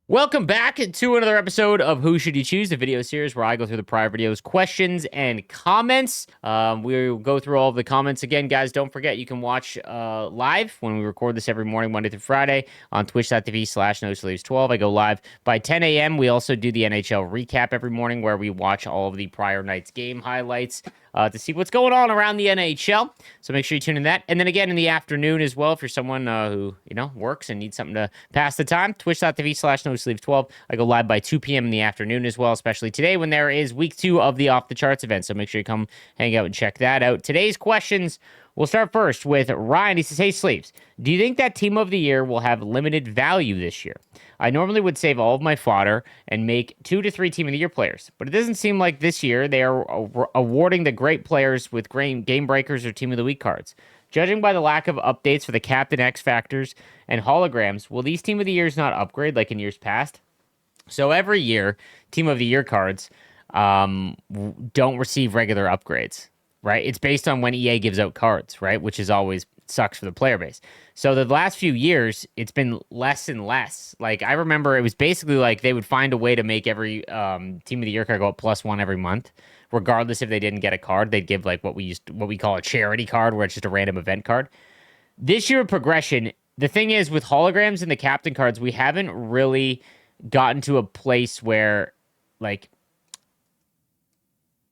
Welcome back to another episode of Who Should You Choose, the video series where I go through the prior videos, questions, and comments. We will go through all of the comments. Again, guys, don't forget you can watch live when we record this every morning, Monday through Friday on twitch.tv/nosleeves12. I go live by 10 a.m. We also do the NHL recap every morning where we watch all of the prior night's game highlights to see what's going on around the NHL. So make sure you tune in that. And then again in the afternoon as well, if you're someone who, works and needs something to pass the time, twitch.tv/nosleeves12. I go live by 2 p.m. in the afternoon as well, especially today when there is week 2 of the Off the Charts event. So make sure you come hang out and check that out. Today's questions, we'll start first with Ryan. He says, hey, Sleeves, do you think that Team of the Year will have limited value this year? I normally would save all of my fodder and make 2 to 3 Team of the Year players, but it doesn't seem like this year they are awarding the great players with game breakers or Team of the Week cards. Judging by the lack of updates for the Captain X Factors and holograms, will these Team of the Years not upgrade like in years past? So every year, Team of the Year cards don't receive regular upgrades, right? It's based on when EA gives out cards, right? Which is always sucks for the player base. So the last few years, it's been less and less. Like I remember it was basically like they would find a way to make every Team of the Year card go up +1 every month. Regardless if they didn't get a card, they'd give like what we call a charity card, where it's just a random event card. This year of progression, the thing is with holograms and the captain cards, we haven't really gotten to a place where like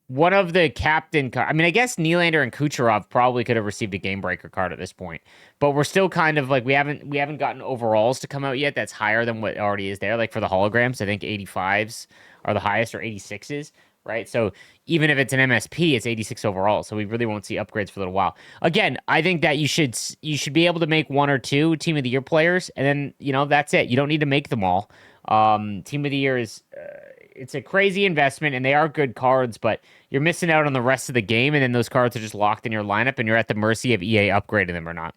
one of the captain I mean, I guess Nylander and Kucherov probably could have received a game breaker card at this point, but we're still kind of like we haven't gotten overalls to come out yet that's higher than what already is there. Like for the holograms, I think 85s are the highest, or 86s, right? So even if it's an MSP, it's 86 overall. So we really won't see upgrades for a little while. Again, I think that you should be able to make 1 or 2 Team of the Year players, and then that's it. You don't need to make them all. Team of the Year is it's a crazy investment, and they are good cards, but you're missing out on the rest of the game, and then those cards are just locked in your lineup, and you're at the mercy of EA upgrading them or not.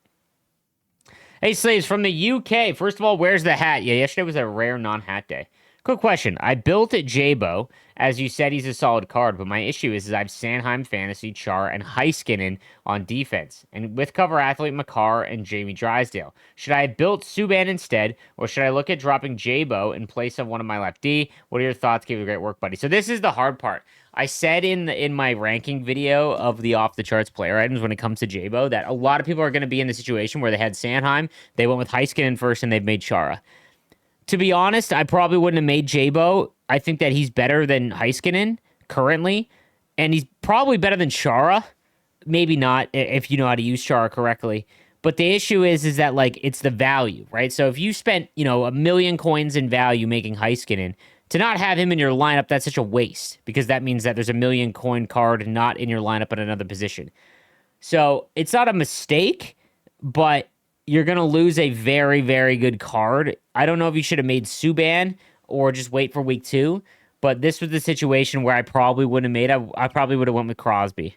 Hey, Slaves from the UK. First of all, where's the hat? Yeah, yesterday was a rare non-hat day. Quick question. I built Jabo. As you said, he's a solid card, but my issue is I have Sanheim, Fantasy, Char, and Heiskanen on defense, and with cover athlete Makar and Jamie Drysdale. Should I have built Subban instead, or should I look at dropping Jabo in place of one of my left D? What are your thoughts? Give you great work, buddy. So this is the hard part. I said in my ranking video of the off the charts player items when it comes to Jabo that a lot of people are going to be in the situation where they had Sanheim, they went with Heiskanen first, and they've made Chara. To be honest, I probably wouldn't have made Jabo. I think that he's better than Heiskanen currently, and he's probably better than Chara. Maybe not if you know how to use Chara correctly. But the issue is that like it's the value, right? So if you spent, 1 million coins in value making Heiskanen, to not have him in your lineup, that's such a waste, because that means that there's a 1 million coin card not in your lineup at another position. So it's not a mistake, but you're going to lose a very, very good card. I don't know if you should have made Subban or just wait for week 2, but this was the situation where I probably wouldn't have made. I probably would have went with Crosby.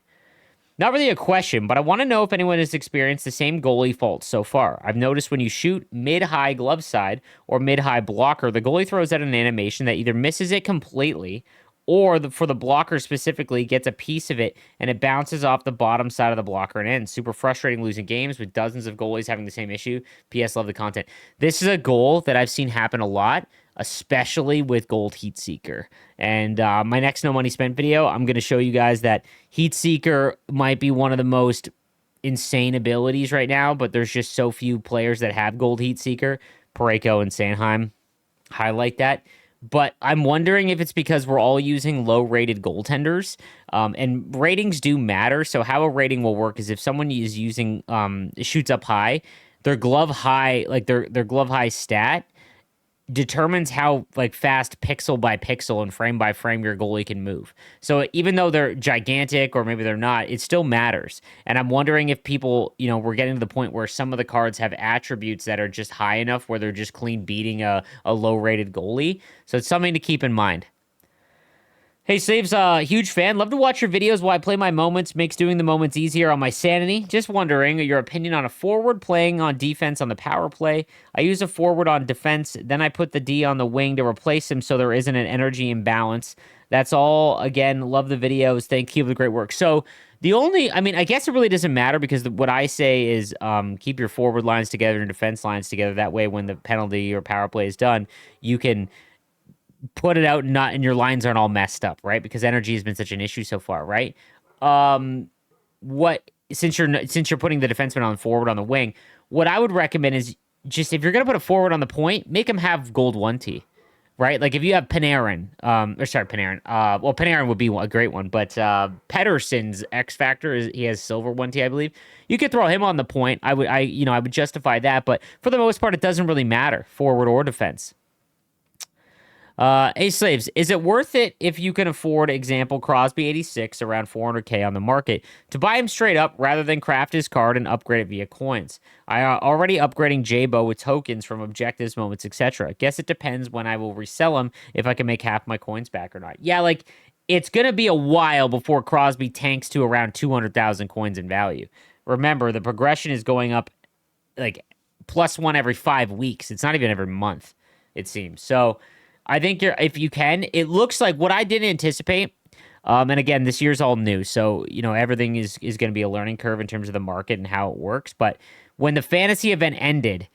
Not really a question, but I want to know if anyone has experienced the same goalie faults so far. I've noticed when you shoot mid-high glove side or mid-high blocker, the goalie throws out an animation that either misses it completely, or for the blocker specifically, gets a piece of it and it bounces off the bottom side of the blocker and ends. Super frustrating losing games with dozens of goalies having the same issue. PS, love the content. This is a goal that I've seen happen a lot, especially with Gold Heat Seeker. And my next No Money Spent video, I'm going to show you guys that Heat Seeker might be one of the most insane abilities right now, but there's just so few players that have Gold Heat Seeker. Parayko and Sanheim highlight that. But I'm wondering if it's because we're all using low-rated goaltenders, and ratings do matter. So how a rating will work is if someone is using shoots up high, their glove high, like their glove high stat determines how like fast pixel by pixel and frame by frame your goalie can move. So even though they're gigantic or maybe they're not, it still matters. And I'm wondering if people, we're getting to the point where some of the cards have attributes that are just high enough where they're just clean beating a low rated goalie. So it's something to keep in mind. Hey, Saves, huge fan. Love to watch your videos while I play my moments. Makes doing the moments easier on my sanity. Just wondering your opinion on a forward playing on defense on the power play. I use a forward on defense, then I put the D on the wing to replace him so there isn't an energy imbalance. That's all. Again, love the videos. Thank you for the great work. So I mean, I guess it really doesn't matter because what I say is keep your forward lines together and defense lines together. That way, when the penalty or power play is done, you can put it out and your lines aren't all messed up, right? Because energy has been such an issue so far, right? Um, what since you're putting the defenseman on forward on the wing, what I would recommend is just if you're gonna put a forward on the point, make him have gold 1T, right? Like if you have Panarin, or sorry, Panarin. Well, Panarin would be a great one, but Pedersen's X factor is he has silver 1T, I believe. You could throw him on the point. I would justify that, but for the most part, it doesn't really matter forward or defense. Hey Slaves, is it worth it if you can afford example Crosby 86 around 400K on the market to buy him straight up rather than craft his card and upgrade it via coins? I already upgrading J-Bo with tokens from objectives, moments, etc. Guess it depends when I will resell him if I can make half my coins back or not. Yeah, like it's gonna be a while before Crosby tanks to around 200,000 coins in value. Remember, the progression is going up like +1 every 5 weeks. It's not even every month, it seems. So I think if you can, it looks like what I didn't anticipate. And again, this year's all new, so everything is going to be a learning curve in terms of the market and how it works. But when the fantasy event ended,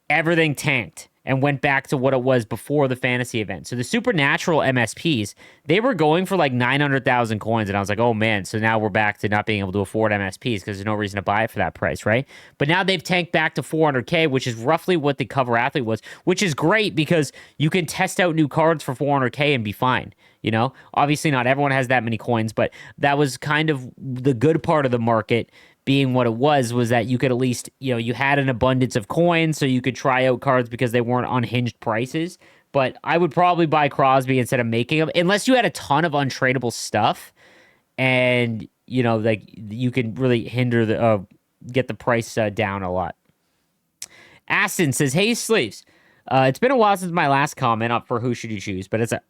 everything tanked and went back to what it was before the fantasy event. So the supernatural MSPs, they were going for like 900,000 coins. And I was like, oh man, so now we're back to not being able to afford MSPs because there's no reason to buy it for that price, right? But now they've tanked back to 400K, which is roughly what the cover athlete was, which is great because you can test out new cards for 400K and be fine. Obviously not everyone has that many coins, but that was kind of the good part of the market being what it was that you could at least, you had an abundance of coins, so you could try out cards because they weren't unhinged prices. But I would probably buy Crosby instead of making them, unless you had a ton of untradeable stuff, and like you can really get the price down a lot. Aston says, "Hey, Sleeves, it's been a while since my last comment up for Who Should You Choose, but as a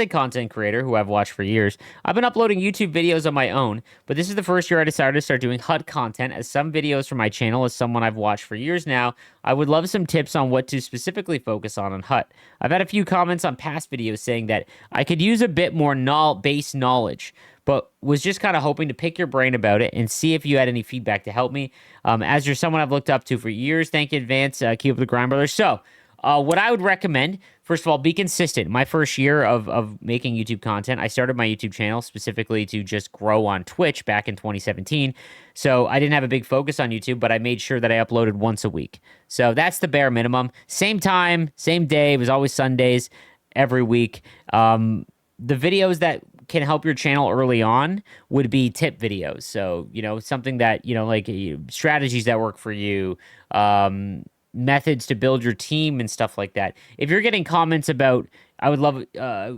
content creator who I've watched for years, I've been uploading YouTube videos on my own, but this is the first year I decided to start doing HUT content, as some videos from my channel as someone I've watched for years now. I would love some tips on what to specifically focus on HUT. I've had a few comments on past videos saying that I could use a bit more base knowledge, but was just kind of hoping to pick your brain about it and see if you had any feedback to help me. As you're someone I've looked up to for years, thank you in advance. Keep up the grind, brothers." So, what I would recommend, first of all, be consistent. My first year of making YouTube content, I started my YouTube channel specifically to just grow on Twitch back in 2017. So I didn't have a big focus on YouTube, but I made sure that I uploaded once a week. So that's the bare minimum. Same time, same day. It was always Sundays every week. The videos that can help your channel early on would be tip videos. So, something that, like strategies that work for you, methods to build your team and stuff like that. If you're getting comments about, I would love,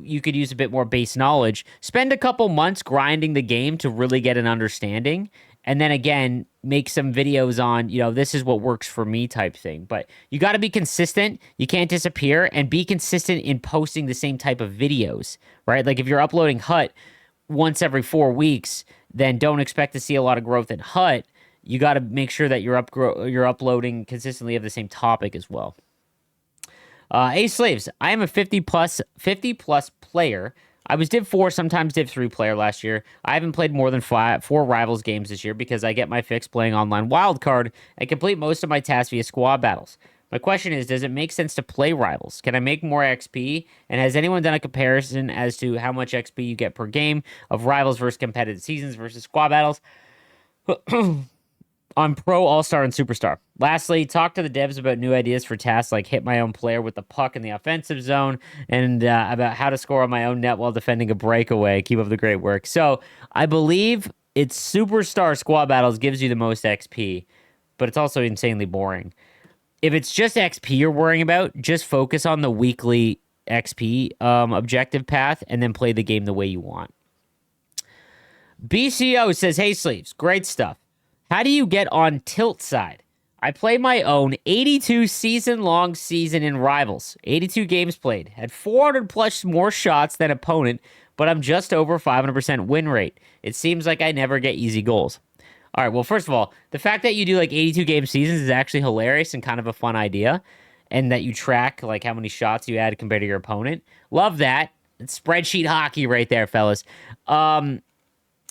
you could use a bit more base knowledge, spend a couple months grinding the game to really get an understanding. And then again, make some videos on, this is what works for me type thing. But you got to be consistent. You can't disappear, and be consistent in posting the same type of videos, right? Like if you're uploading HUT once every 4 weeks, then don't expect to see a lot of growth in HUT. You got to make sure that you're uploading consistently of the same topic as well. Hey Slaves, I am a 50 plus player. I was Div 4, sometimes Div 3 player last year. I haven't played more than 4 Rivals games this year because I get my fix playing online wildcard and complete most of my tasks via squad battles. My question is, does it make sense to play Rivals? Can I make more XP? And has anyone done a comparison as to how much XP you get per game of Rivals versus competitive seasons versus squad battles on Pro, All-Star, and Superstar? Lastly, talk to the devs about new ideas for tasks like hit my own player with the puck in the offensive zone, and about how to score on my own net while defending a breakaway. Keep up the great work. So I believe it's Superstar Squad Battles gives you the most XP, but it's also insanely boring. If it's just XP you're worrying about, just focus on the weekly XP objective path and then play the game the way you want. BCO says, "Hey Sleeves, great stuff. How do you get on tilt side? I play my own 82 season-long season in Rivals. 82 games played. Had 400 plus more shots than opponent, but I'm just over 500% win rate. It seems like I never get easy goals." All right, well, first of all, the fact that you do like 82 game seasons is actually hilarious and kind of a fun idea, and that you track like how many shots you add compared to your opponent. Love that. It's spreadsheet hockey right there, fellas.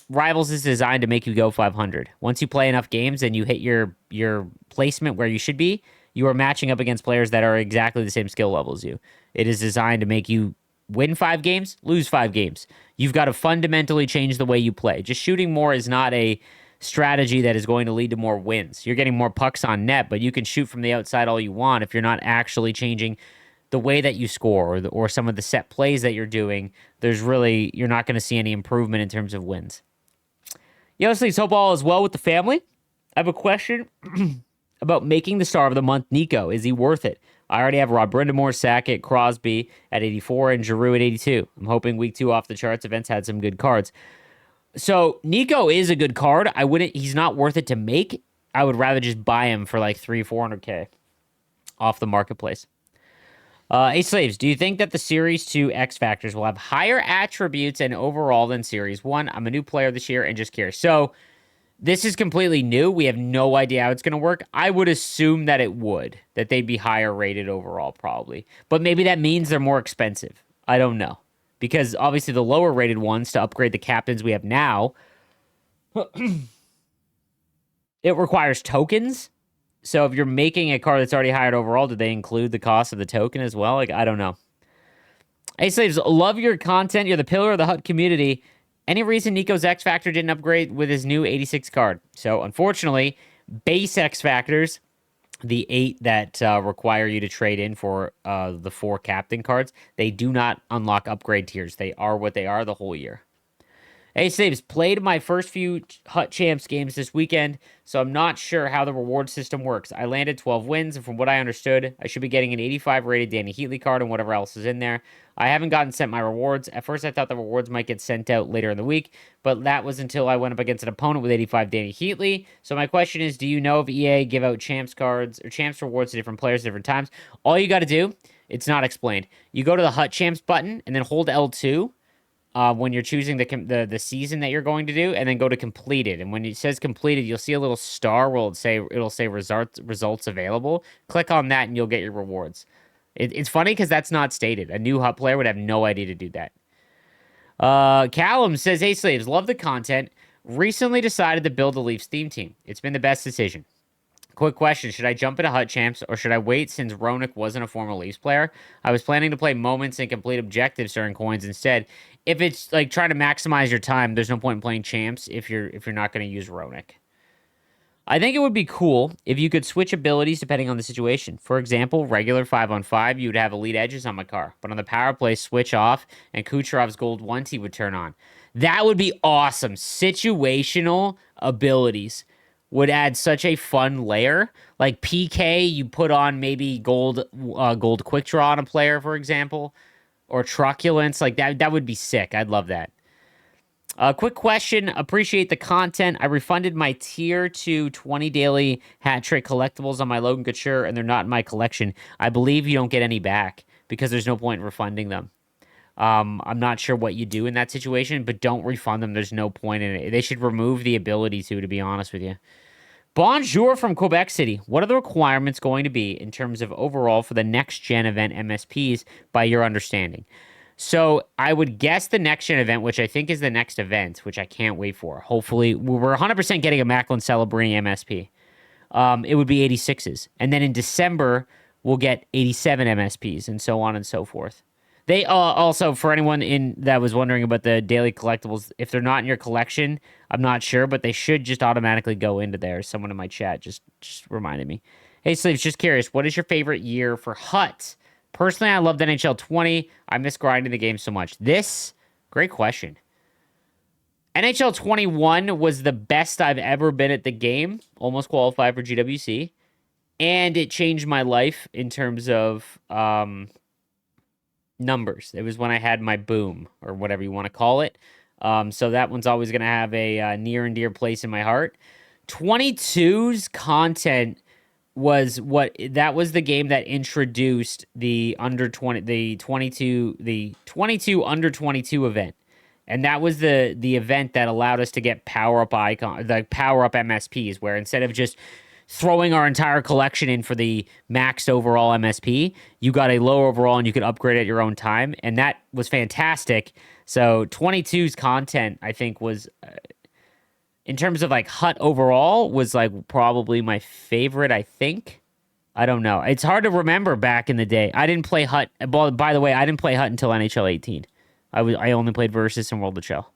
Rivals is designed to make you go 500. Once you play enough games and you hit your placement where you should be, you are matching up against players that are exactly the same skill level as you. It is designed to make you win 5 games, lose 5 games. You've got to fundamentally change the way you play. Just shooting more is not a strategy that is going to lead to more wins. You're getting more pucks on net, but you can shoot from the outside all you want if you're not actually changing the way that you score or some of the set plays that you're doing. You're not going to see any improvement in terms of wins. Yo, sleeps, hope all is well with the family. I have a question about making the star of the month, Nico. Is he worth it? I already have Rob Brindamore, Sackett, Crosby at 84, and Giroux at 82. I'm hoping week 2 off the charts events had some good cards. So Nico is a good card. He's not worth it to make. I would rather just buy him for like 300-400K off the marketplace. Ace Slaves, do you think that the Series 2 X Factors will have higher attributes and overall than Series 1? I'm a new player this year and just curious. So this is completely new. We have no idea how it's going to work. I would assume that that they'd be higher rated overall probably. But maybe that means they're more expensive. I don't know. Because obviously the lower rated ones to upgrade the captains we have now, it requires tokens. So if you're making a card that's already higher overall, do they include the cost of the token as well? Like, I don't know. Hey, Slaves, love your content. You're the pillar of the Hut community. Any reason Nico's X Factor didn't upgrade with his new 86 card? So, unfortunately, base X Factors, the 8 that require you to trade in for the 4 captain cards, they do not unlock upgrade tiers. They are what they are the whole year. Hey, Saves, played my first few Hut Champs games this weekend, so I'm not sure how the reward system works. I landed 12 wins, and from what I understood, I should be getting an 85 rated Danny Heatley card and whatever else is in there. I haven't gotten sent my rewards. At first, I thought the rewards might get sent out later in the week, but that was until I went up against an opponent with 85 Danny Heatley. So my question is, do you know if EA give out Champs cards or Champs rewards to different players at different times? All you got to do, it's not explained. You go to the Hut Champs button and then hold L2. When you're choosing the season that you're going to do, and then go to completed. And when it says completed, you'll see a little star where it'll say results available. Click on that, and you'll get your rewards. It's funny because that's not stated. A new Hut player would have no idea to do that. Callum says, "Hey Slaves, love the content. Recently decided to build a Leafs theme team. It's been the best decision. Quick question, should I jump into Hut Champs or should I wait since Roenick wasn't a former Leafs player? I was planning to play moments and complete objectives during coins instead. If it's like trying to maximize your time, there's no point in playing Champs if you're not going to use Roenick. I think it would be cool if you could switch abilities depending on the situation. For example, regular 5-on-5, you would have elite edges on my car, but on the power play, switch off and Kucherov's gold 1T would turn on. That would be awesome. Situational abilities would add such a fun layer. Like PK, you put on maybe gold quick draw on a player, for example, or truculence. Like that would be sick. I'd love that. Quick question. Appreciate the content. I refunded my tier 2 20 daily hat trick collectibles on my Logan Couture, and they're not in my collection. I believe you don't get any back because there's no point in refunding them. I'm not sure what you do in that situation, but don't refund them. There's no point in it. They should remove the ability to be honest with you. Bonjour from Quebec City. What are the requirements going to be in terms of overall for the next gen event MSPs by your understanding? So I would guess the next gen event, which I think is the next event, which I can't wait for. Hopefully, we're 100% getting a Macklin Celebrini MSP. It would be 86s. And then in December, we'll get 87 MSPs and so on and so forth. They also, for anyone that was wondering about the daily collectibles, if they're not in your collection, I'm not sure, but they should just automatically go into there. Someone in my chat just reminded me. Hey, Slaves, just curious, what is your favorite year for Hut? Personally, I loved NHL 20. I miss grinding the game so much. Great question. NHL 21 was the best I've ever been at the game. Almost qualified for GWC. And it changed my life in terms of numbers. It was when I had my boom, or whatever you want to call it. So that one's always going to have a near and dear place in my heart. 22's content was the game that introduced the under 20, the 22 under 22 event. And that was the event that allowed us to get power up MSPs, where instead of just throwing our entire collection in for the maxed overall MSP, you got a low overall and you could upgrade at your own time. And that was fantastic. So 22's content, I think, was in terms of like Hut overall was like probably my favorite, I think. I don't know. It's hard to remember back in the day. I didn't play Hut. Well, by the way, I didn't play Hut until NHL 18. I only played Versus and World of Shell.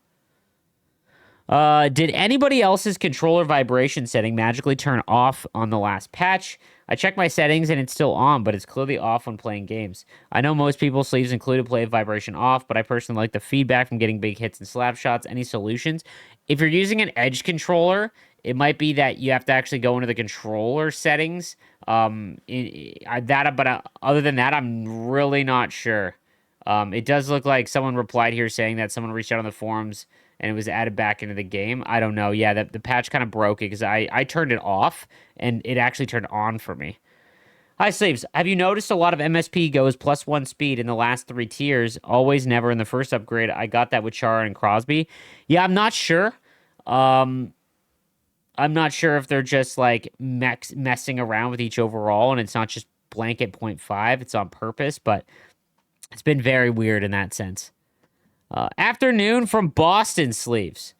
Did anybody else's controller vibration setting magically turn off on the last patch? I checked my settings and it's still on, but it's clearly off when playing games. I know most people, sleeves included, play vibration off, but I personally like the feedback from getting big hits and slap shots. Any solutions? If you're using an Edge controller, it might be that you have to actually go into the controller settings. Other than that, I'm really not sure. It does look like someone replied here saying that someone reached out on the forums and it was added back into the game. I don't know. Yeah, the patch kind of broke it because I turned it off and it actually turned on for me. Hi, Sleeves. Have you noticed a lot of MSP goes +1 speed in the last 3 tiers? Always, never in the first upgrade. I got that with Chara and Crosby. Yeah, I'm not sure. I'm not sure if they're just like messing around with each overall and it's not just blanket 0.5. It's on purpose, but it's been very weird in that sense. Afternoon from Boston, Sleeves.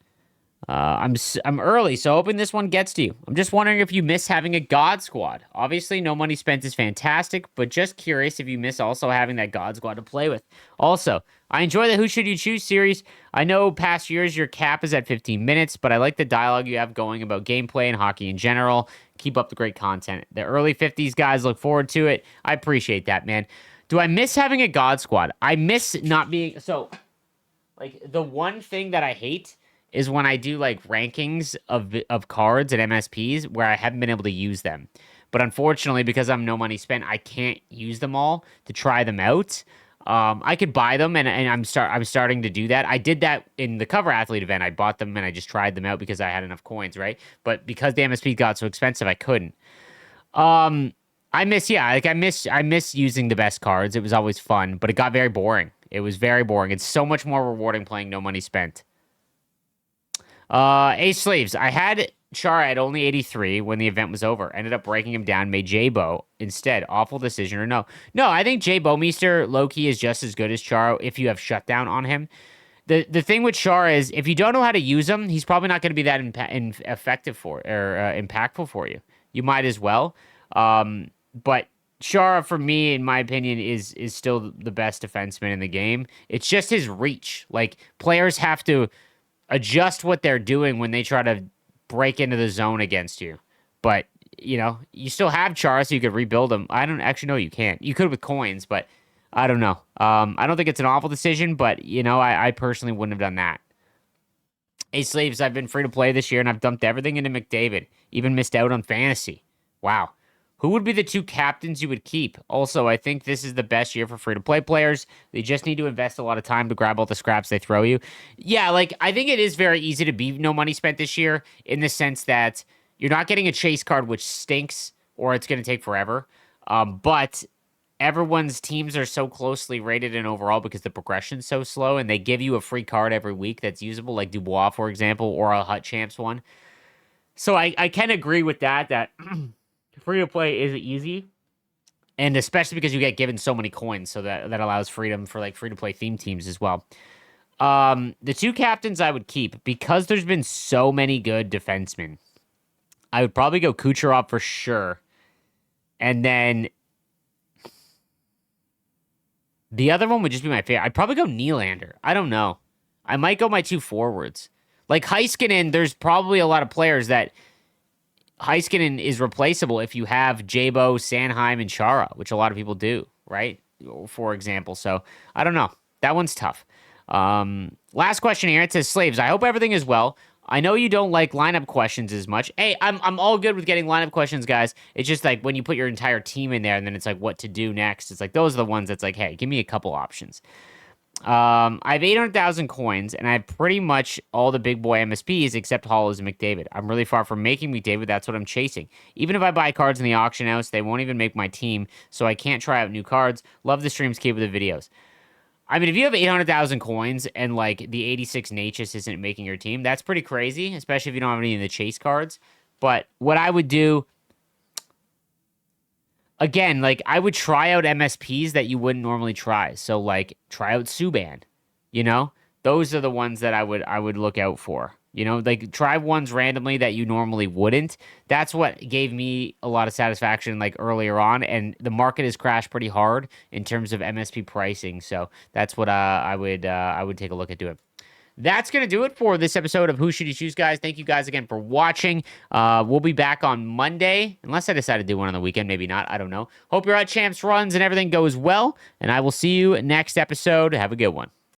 I'm early, so hoping this one gets to you. I'm just wondering if you miss having a God Squad. Obviously, no money spent is fantastic, but just curious if you miss also having that God Squad to play with. Also, I enjoy the Who Should You Choose series. I know past years your cap is at 15 minutes, but I like the dialogue you have going about gameplay and hockey in general. Keep up the great content. The early 50s guys look forward to it. I appreciate that, man. Do I miss having a God Squad? I miss not being... So, like, the one thing that I hate is when I do like rankings of cards at MSPs where I haven't been able to use them. But unfortunately, because I'm no money spent, I can't use them all to try them out. I could buy them, and I'm starting to do that. I did that in the Cover Athlete event. I bought them and I just tried them out because I had enough coins, right? But because the MSP got so expensive, I couldn't. I miss using the best cards. It was always fun, but it got very boring. It was very boring. It's so much more rewarding playing no money spent. Ace Sleeves. I had Chara at only 83 when the event was over. Ended up breaking him down, made J-Bo instead. Awful decision or no? No, I think J Bowmeister low-key is just as good as Chara if you have shutdown on him. The thing with Chara is if you don't know how to use him, he's probably not going to be that effective impactful for you. You might as well. But Chara, for me, in my opinion, is still the best defenseman in the game. It's just his reach. Like, players have to adjust what they're doing when they try to break into the zone against you. But, you know, you still have Chara, so you could rebuild them. I don't actually know you can't. You could with coins, but I don't know. I don't think it's an awful decision, but, you know, I personally wouldn't have done that. Hey, Sleeves, I've been free to play this year, and I've dumped everything into McDavid. Even missed out on fantasy. Wow. Who would be the 2 captains you would keep? Also, I think this is the best year for free-to-play players. They just need to invest a lot of time to grab all the scraps they throw you. Yeah, like, I think it is very easy to be no money spent this year in the sense that you're not getting a chase card, which stinks, or it's going to take forever. But everyone's teams are so closely rated in overall because the progression's so slow, and they give you a free card every week that's usable, like Dubois, for example, or a Hut Champs one. So I can agree with that free to play is easy, and especially because you get given so many coins, so that allows freedom for like free to play theme teams as well. The 2 captains I would keep because there's been so many good defensemen. I would probably go Kucherov for sure, and then the other one would just be my favorite. I'd probably go Nylander. I don't know. I might go my 2 forwards. Like Heiskanen, there's probably a lot of players that Heiskanen is replaceable if you have J-Bo, Sanheim, and Chara, which a lot of people do, right? For example. So, I don't know. That one's tough. Last question here. It says, Slaves, I hope everything is well. I know you don't like lineup questions as much. Hey, I'm all good with getting lineup questions, guys. It's just like when you put your entire team in there and then it's like what to do next. It's like those are the ones that's like, hey, give me a couple options. I have 800,000 coins, and I have pretty much all the big boy MSPs except Hollows and McDavid. I'm really far from making McDavid. That's what I'm chasing. Even if I buy cards in the auction house, they won't even make my team, so I can't try out new cards. Love the streams, keep with the videos. I mean, if you have 800,000 coins and, like, the 86 Natchez isn't making your team, that's pretty crazy, especially if you don't have any of the chase cards. But what I would do... Again, like, I would try out MSPs that you wouldn't normally try. So, like, try out Subban, you know? Those are the ones that I would look out for. Like try ones randomly that you normally wouldn't. That's what gave me a lot of satisfaction like earlier on. And the market has crashed pretty hard in terms of MSP pricing. So that's what I would take a look at doing. That's going to do it for this episode of Who Should You Choose, guys. Thank you guys again for watching. We'll be back on Monday, unless I decide to do one on the weekend. Maybe not. I don't know. Hope you're at Champs runs and everything goes well. And I will see you next episode. Have a good one.